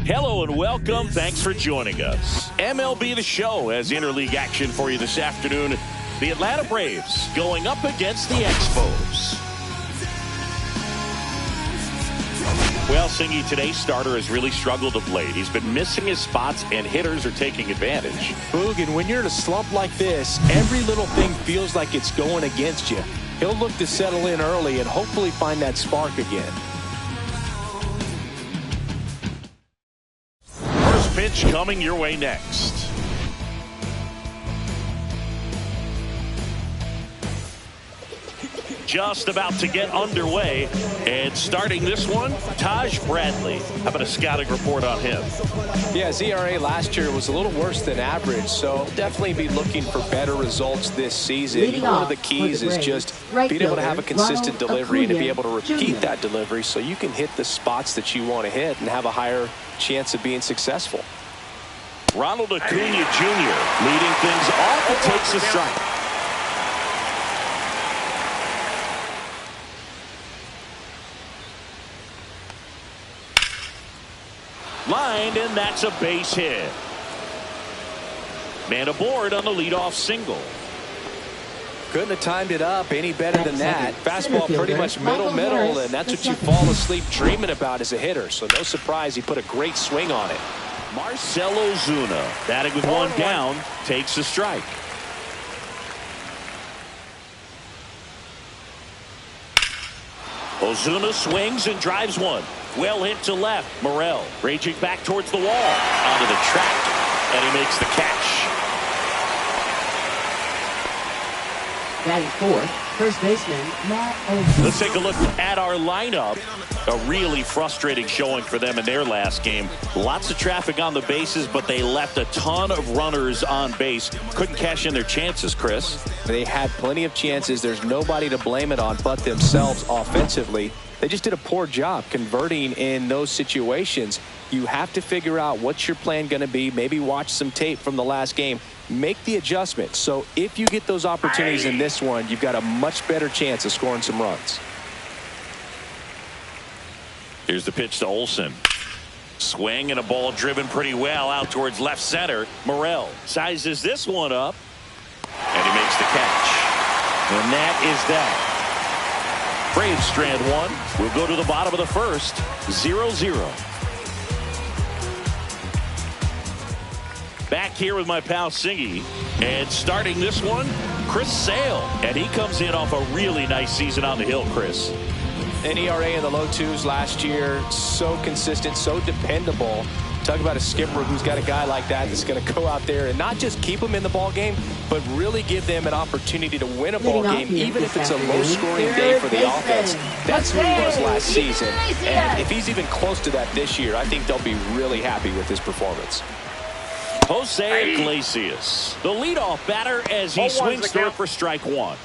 Hello and welcome. Thanks for joining us. MLB The Show has interleague action for you this afternoon. The Atlanta Braves going up against the Expos. Well, Singy, today's starter has really struggled of late. He's been missing his spots, and hitters are taking advantage. Boog, and when you're in a slump like this, every little thing feels like it's going against you. He'll look to settle in early and hopefully find that spark again. First pitch coming your way next. Just about to get underway, and starting this one, Taj Bradley. How about a scouting report on him? Yeah, his ERA last year was a little worse than average, so definitely be looking for better results this season. One of the keys is just being able to have a consistent delivery and to be able to repeat that delivery so you can hit the spots that you want to hit and have a higher chance of being successful. Ronald Acuna Jr. leading things off and takes a strike. Lined, and that's a base hit. Man aboard on the leadoff single. Couldn't have timed it up any better than that. Fastball pretty much middle, and that's what you fall asleep dreaming about as a hitter. So no surprise he put a great swing on it. Marcell Ozuna, batting with one down, takes a strike. Ozuna swings and drives one. Well hit to left. Morel raging back towards the wall. Onto the track, and he makes the catch. Batting fourth, first baseman Matt Olson. Let's take a look at our lineup. A really frustrating showing for them in their last game. Lots of traffic on the bases, but they left a ton of runners on base. Couldn't cash in their chances, Chris. They had plenty of chances. There's nobody to blame it on but themselves offensively. They just did a poor job converting in those situations. You have to figure out what's your plan going to be. Maybe watch some tape from the last game. Make the adjustment. So if you get those opportunities in this one, you've got a much better chance of scoring some runs. Here's the pitch to Olson. Swing and a ball driven pretty well out towards left center. Morel sizes this one up, and he makes the catch. And that is that. Braves strand one. We'll go to the bottom of the first. 0-0. Back here with my pal Singy. And starting this one, Chris Sale. And he comes in off a really nice season on the hill, Chris. An ERA in the low twos last year. So consistent, so dependable. Talk about a skipper who's got a guy like that that's going to go out there and not just keep them in the ball game, but really give them an opportunity to win a ball game, even if it's a low-scoring day for the offense. That's who he was last season. And if he's even close to that this year, I think they'll be really happy with his performance. Jose Iglesias, the leadoff batter as he swings through for strike one.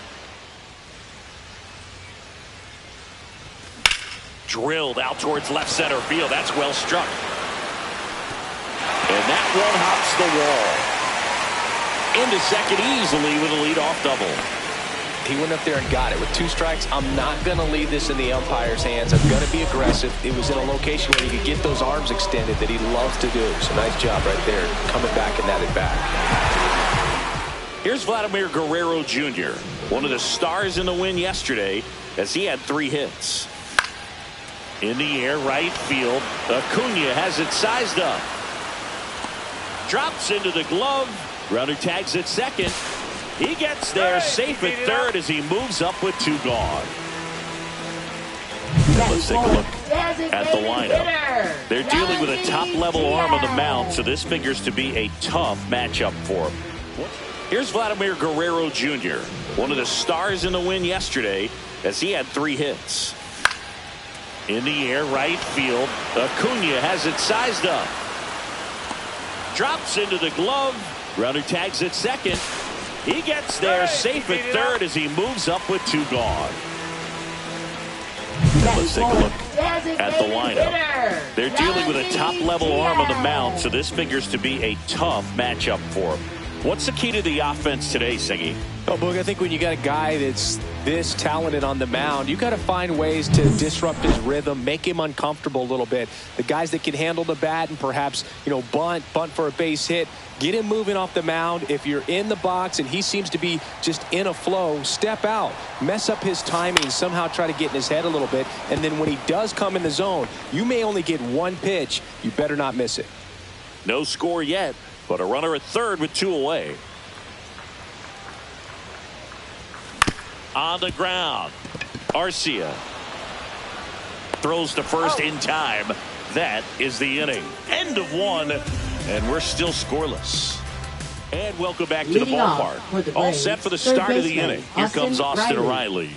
Drilled out towards left center field. That's well struck. And that one hops the wall. Into second easily with a leadoff double. He went up there and got it. With two strikes, I'm not going to leave this in the umpire's hands. I'm going to be aggressive. It was in a location where he could get those arms extended that he loves to do. So nice job right there, coming back and that at bat. Here's Vladimir Guerrero Jr., one of the stars in the win yesterday, as he had 3 hits. In the air, right field. Acuna has it sized up. Drops into the glove. Runner tags at second. He gets there safe at third as he moves up with 2 gone. Let's take a look at the lineup. They're dealing with a top-level arm on the mound, so this figures to be a tough matchup for him. Here's Vladimir Guerrero Jr., one of the stars in the win yesterday, as he had 3 hits. In the air, right field. Acuna has it sized up. Drops into the glove. Runner tags at second. He gets there safe at third as he moves up with 2 gone. Let's take a look at the lineup. They're dealing with a top-level arm on the mound, so this figures to be a tough matchup for him. What's the key to the offense today, Singy? Oh, Boog, I think when you got a guy that's this talented on the mound, you got to find ways to disrupt his rhythm, make him uncomfortable a little bit. The guys that can handle the bat and perhaps, bunt for a base hit, get him moving off the mound. If you're in the box and he seems to be just in a flow, step out, mess up his timing, somehow try to get in his head a little bit. And then when he does come in the zone, you may only get one pitch. You better not miss it. No score yet, but a runner at third with 2 away. On the ground, Arcia throws to first in time. That is the inning. End of 1, and we're still scoreless. And welcome back to the ballpark. All set for the start of the inning. Here comes Austin Riley.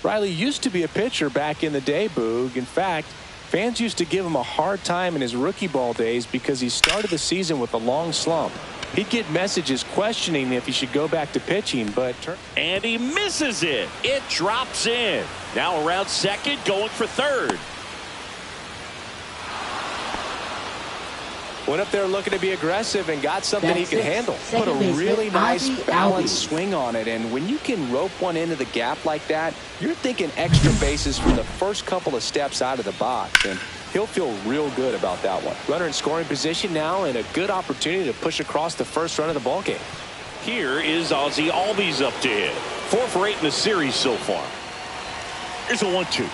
Riley used to be a pitcher back in the day, Boog. In fact, fans used to give him a hard time in his rookie ball days because he started the season with a long slump. He'd get messages questioning if he should go back to pitching, and he misses it. It drops in. Now around second, going for third. Went up there looking to be aggressive and got something he could handle. Put a really nice balanced swing on it, and when you can rope one into the gap like that, you're thinking extra bases from the first couple of steps out of the box, and he'll feel real good about that one. Runner in scoring position now, and a good opportunity to push across the first run of the ball game. Here is Ozzie Albies up to hit. 4 for 8 in the series so far. Here's a 1-2.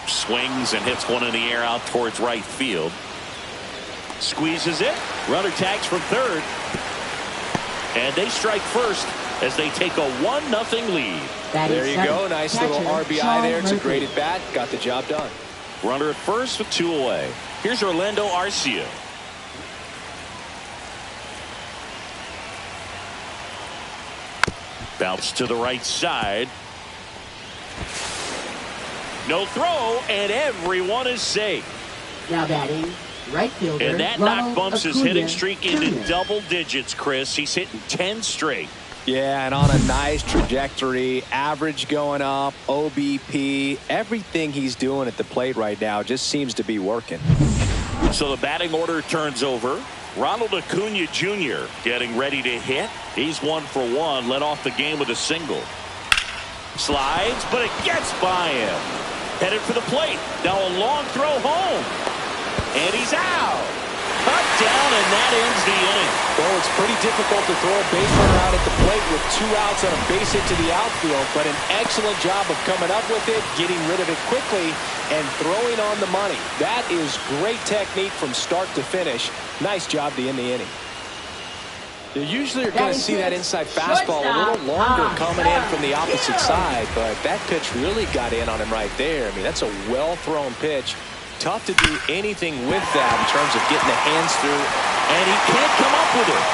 Swings and hits one in the air out towards right field. Squeezes it. Runner tags from third. And they strike first as they take a 1-0 lead. There you go. Nice little RBI there. It's a great at bat. Got the job done. Runner at first with 2 away. Here's Orlando Arcia. Bounce to the right side. No throw, and everyone is safe. Now batting, right fielder. And that knock bumps his hitting streak into double digits, Chris. He's hitting 10 straight. Yeah, and on a nice trajectory, average going up, OBP, everything he's doing at the plate right now just seems to be working. So the batting order turns over. Ronald Acuna Jr. getting ready to hit. He's 1 for 1, led off the game with a single. Slides, but it gets by him. Headed for the plate. Now a long throw home. And he's out. Cut down, and that ends the inning. Well, it's pretty difficult to throw a base runner out at the plate with 2 outs on a base hit to the outfield, but an excellent job of coming up with it, getting rid of it quickly, and throwing on the money. That is great technique from start to finish. Nice job to end the inning. You usually are going to see that inside fastball a little longer coming in from the opposite side, but that pitch really got in on him right there. I mean, that's a well-thrown pitch. Tough to do anything with that in terms of getting the hands through, and he can't come up with it.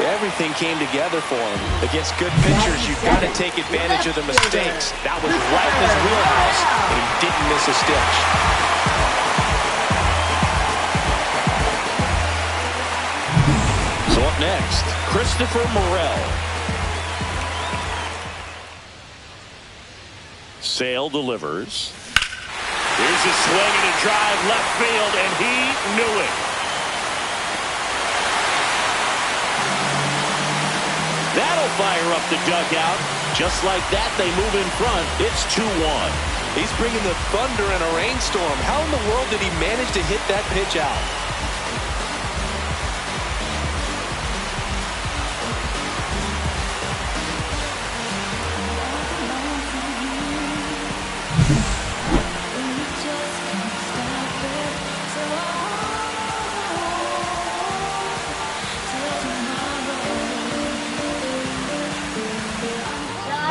Everything came together for him. Against good pitchers, you've got to take advantage of the mistakes. That was right in his wheelhouse, and he didn't miss a stitch. So up next, Christopher Morel. Sale delivers. Here's a swing and a drive left field, and he knew it. That'll fire up the dugout. Just like that, they move in front. It's 2-1. He's bringing the thunder in a rainstorm. How in the world did he manage to hit that pitch out?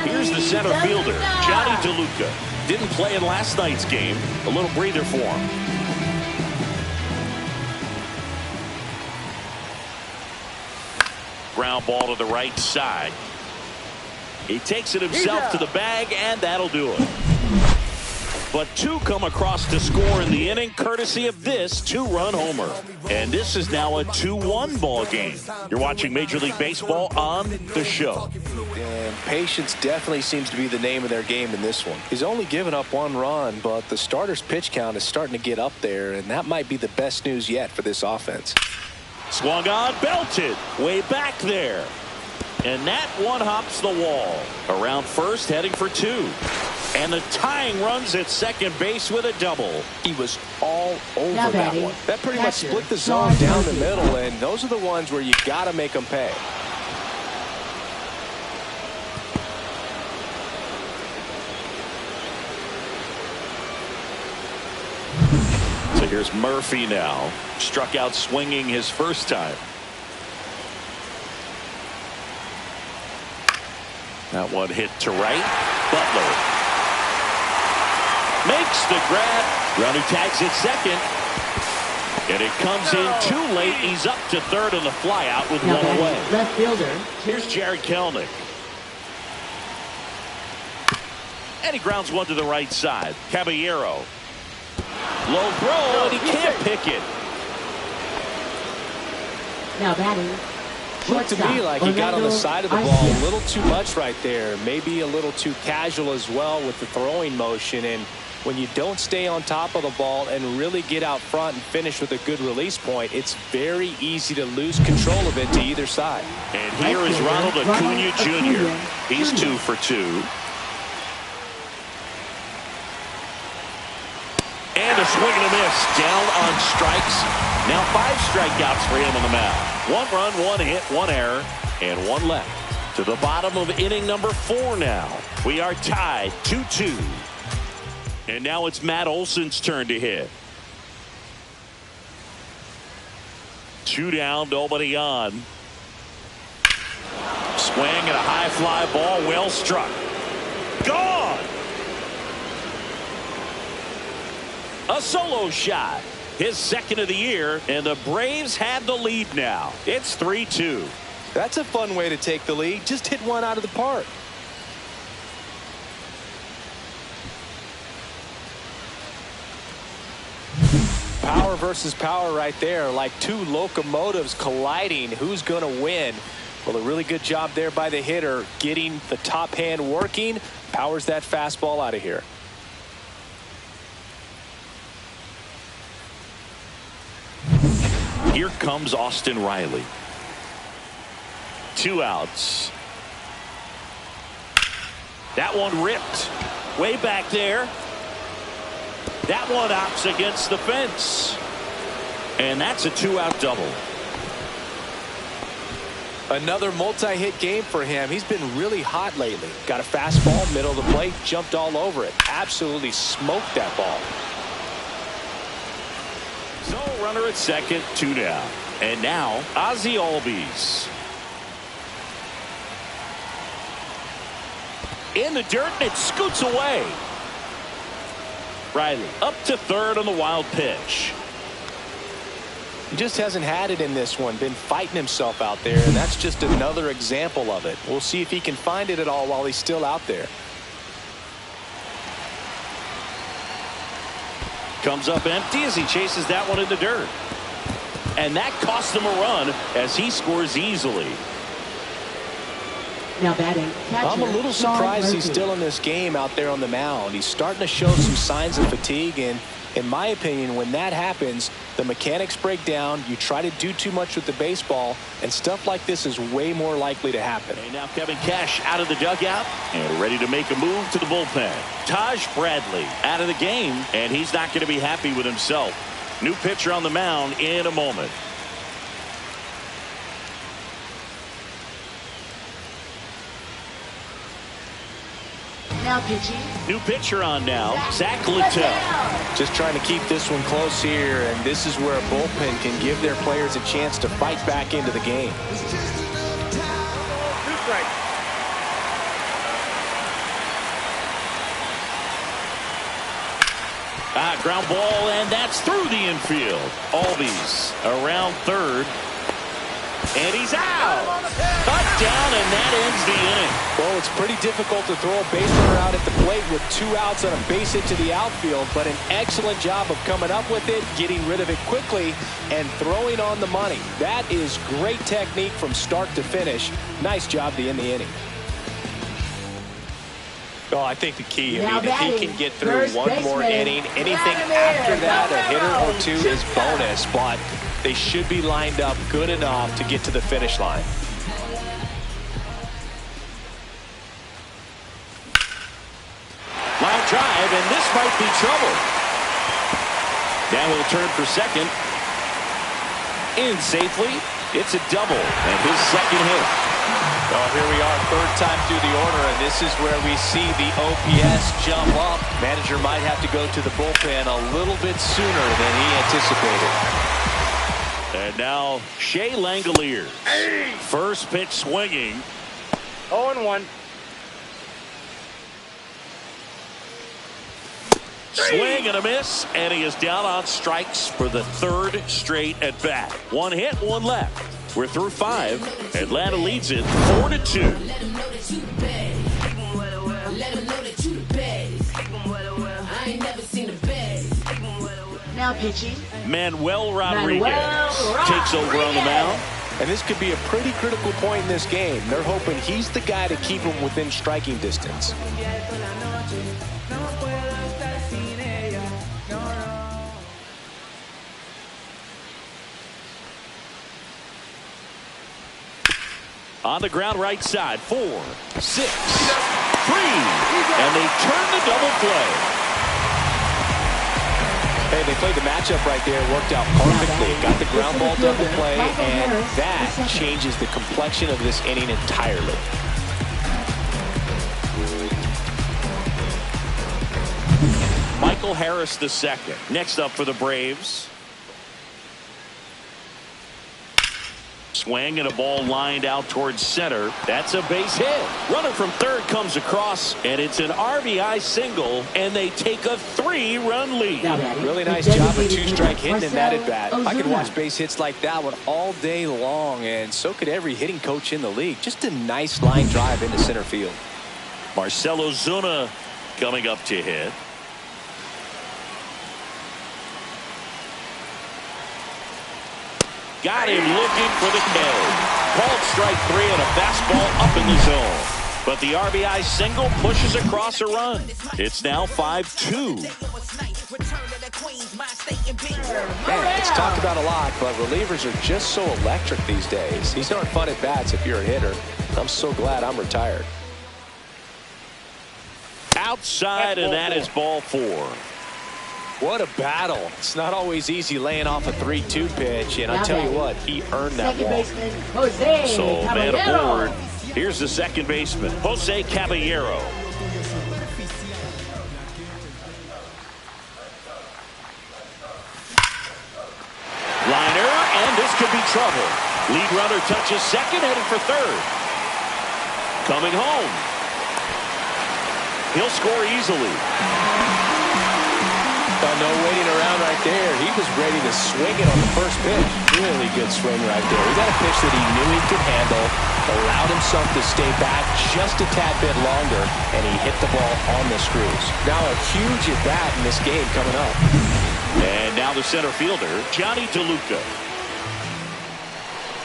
Here's the center fielder, Johnny DeLuca. Didn't play in last night's game. A little breather for him. Ground ball to the right side. He takes it himself to the bag, and that'll do it. but two come across to score in the inning courtesy of this two-run homer. And this is now a 2-1 ball game. You're watching Major League Baseball on The Show. And patience definitely seems to be the name of their game in this one. He's only given up one run, but the starter's pitch count is starting to get up there, and that might be the best news yet for this offense. Swung on, belted, way back there. And that one hops the wall. Around first, heading for two. And the tying runs at second base with a double. He was all over Now that batting, one. That pretty much catcher, split the zone down the middle, and those are the ones where you got to make them pay. So here's Murphy now. Struck out swinging his first time. That one hit to right. Butler makes the grab. Runner tags it second. And it comes in too late. He's up to third on the fly out with one away. Left fielder. Here's Jared Kelenic. And he grounds one to the right side. Caballero. Low throw, and he can't pick it. Now batting. Looked to me like he got on the side of the ball a little too much right there. Maybe a little too casual as well with the throwing motion. And when you don't stay on top of the ball and really get out front and finish with a good release point, it's very easy to lose control of it to either side. And here is Ronald Acuna Jr. He's 2 for 2. And a swing and a miss. Down on strikes. Now 5 strikeouts for him on the mound. 1 run, 1 hit, 1 error, and 1 left. To the bottom of inning number 4 now. We are tied 2-2. And now it's Matt Olson's turn to hit. 2 down, nobody on. Swing and a high fly ball, well struck. Gone! A solo shot. His second of the year, and the Braves have the lead now. It's 3-2. That's a fun way to take the lead. Just hit one out of the park. Power versus power right there, like two locomotives colliding. Who's going to win? Well, a really good job there by the hitter, getting the top hand working. Powers that fastball out of here. Here comes Austin Riley. 2 outs. That one ripped way back there. That one opts against the fence. And that's a 2-out double. Another multi-hit game for him. He's been really hot lately. Got a fastball, middle of the plate, jumped all over it. Absolutely smoked that ball. So runner at second, 2 down. And now Ozzie Albies. In the dirt, and it scoots away. Riley up to third on the wild pitch. He just hasn't had it in this one. Been fighting himself out there, and that's just another example of it. We'll see if he can find it at all while he's still out there. Comes up empty as he chases that one in the dirt. And that cost him a run as he scores easily. Now batting, catcher, I'm a little surprised he's still in this game out there on the mound. He's starting to show some signs of fatigue, and in my opinion, when that happens, the mechanics break down. You try to do too much with the baseball, and stuff like this is way more likely to happen. And now Kevin Cash out of the dugout and ready to make a move to the bullpen. Taj Bradley out of the game, and he's not going to be happy with himself. New pitcher on the mound in a moment. Now pitching. New pitcher on now, Zach Littell. Just trying to keep this one close here, and this is where a bullpen can give their players a chance to fight back into the game. Ground ball, and that's through the infield. Albies around third, and he's out. down, and that ends the inning. Well, it's pretty difficult to throw a base runner out at the plate with 2 outs on a base hit to the outfield, but an excellent job of coming up with it, getting rid of it quickly, and throwing on the money. That is great technique from start to finish. Nice job to end the inning. Well, I think the key, if he can get through one more inning, anything after that, a hitter or 2 is bonus, but they should be lined up good enough to get to the finish line. Line drive, and this might be trouble. Now he'll turn for second. In safely. It's a double, and his second hit. Well, here we are, 3rd time through the order, and this is where we see the OPS jump up. Manager might have to go to the bullpen a little bit sooner than he anticipated. And now Shea Langoliers. First pitch swinging. 0-1. Swing and a miss, and he is down on strikes for the 3rd straight at bat. 1 hit, 1 left. We're through 5. Atlanta leads it 4-2. Now pitching. Manuel Rodriguez takes over on the mound. And this could be a pretty critical point in this game. They're hoping he's the guy to keep him within striking distance. On the ground right side, 4, 6, 3, and they turn the double play. Hey, they played the matchup right there, worked out perfectly. Got the ground ball double play, and that changes the complexion of this inning entirely. Michael Harris II, next up for the Braves. Swing and a ball lined out towards center. That's a base hit. Runner from third comes across, and it's an RBI single, and they take a 3-run lead. Really nice job of 2-strike hitting in that at bat. I could watch base hits like that one all day long, and so could every hitting coach in the league. Just a nice line drive into center field. Marcell Ozuna coming up to hit. Got him looking for the K. Called strike 3 and a fastball up in the zone. But the RBI single pushes across a run. It's now 5-2. Man, it's talked about a lot, but relievers are just so electric these days. These aren't fun at bats if you're a hitter. I'm so glad I'm retired. Outside, and that is ball 4. What a battle. It's not always easy laying off a 3-2 pitch, and I tell you what, he earned that walk. So, man aboard. Here's the second baseman, Jose Caballero. Liner, and this could be trouble. Lead runner touches second, headed for third. Coming home. He'll score easily. No waiting around right there. He was ready to swing it on the first pitch. Really good swing right there. He got a pitch that he knew he could handle, allowed himself to stay back just a tad bit longer, and he hit the ball on the screws. Now a huge at-bat in this game coming up. And now the center fielder, Johnny DeLuca.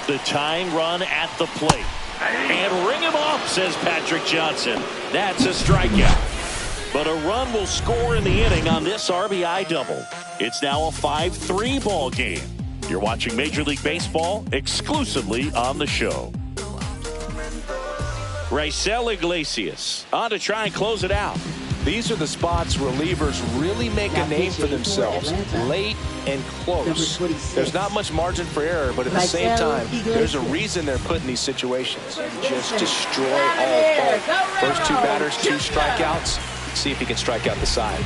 The tying run at the plate. And ring him off, says Patrick Johnson. That's a strikeout. But a run will score in the inning on this RBI double. It's now a 5-3 ball game. You're watching Major League Baseball exclusively on the show. Raisel Iglesias on to try and close it out. These are the spots relievers really make a name for themselves. Late and close. There's not much margin for error, but at the same time, there's a reason they're put in these situations. Just destroy all hope. First 2 batters, 2 strikeouts. See if he can strike out the side.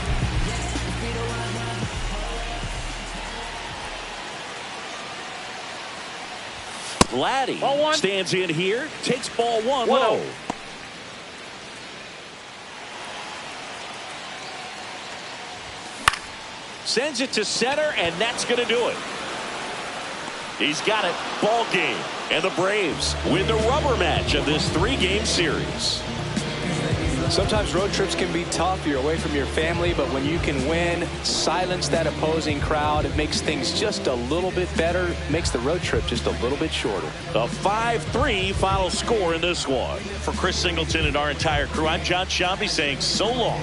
Vladdy stands in here, takes ball 1 low. Sends it to center, and that's going to do it. He's got it. Ball game. And the Braves win the rubber match of this 3-game series. Sometimes road trips can be tough. You're away from your family, but when you can win, silence that opposing crowd, it makes things just a little bit better, makes the road trip just a little bit shorter. A 5-3 final score in this one. For Chris Singleton and our entire crew, I'm John Shambi saying so long.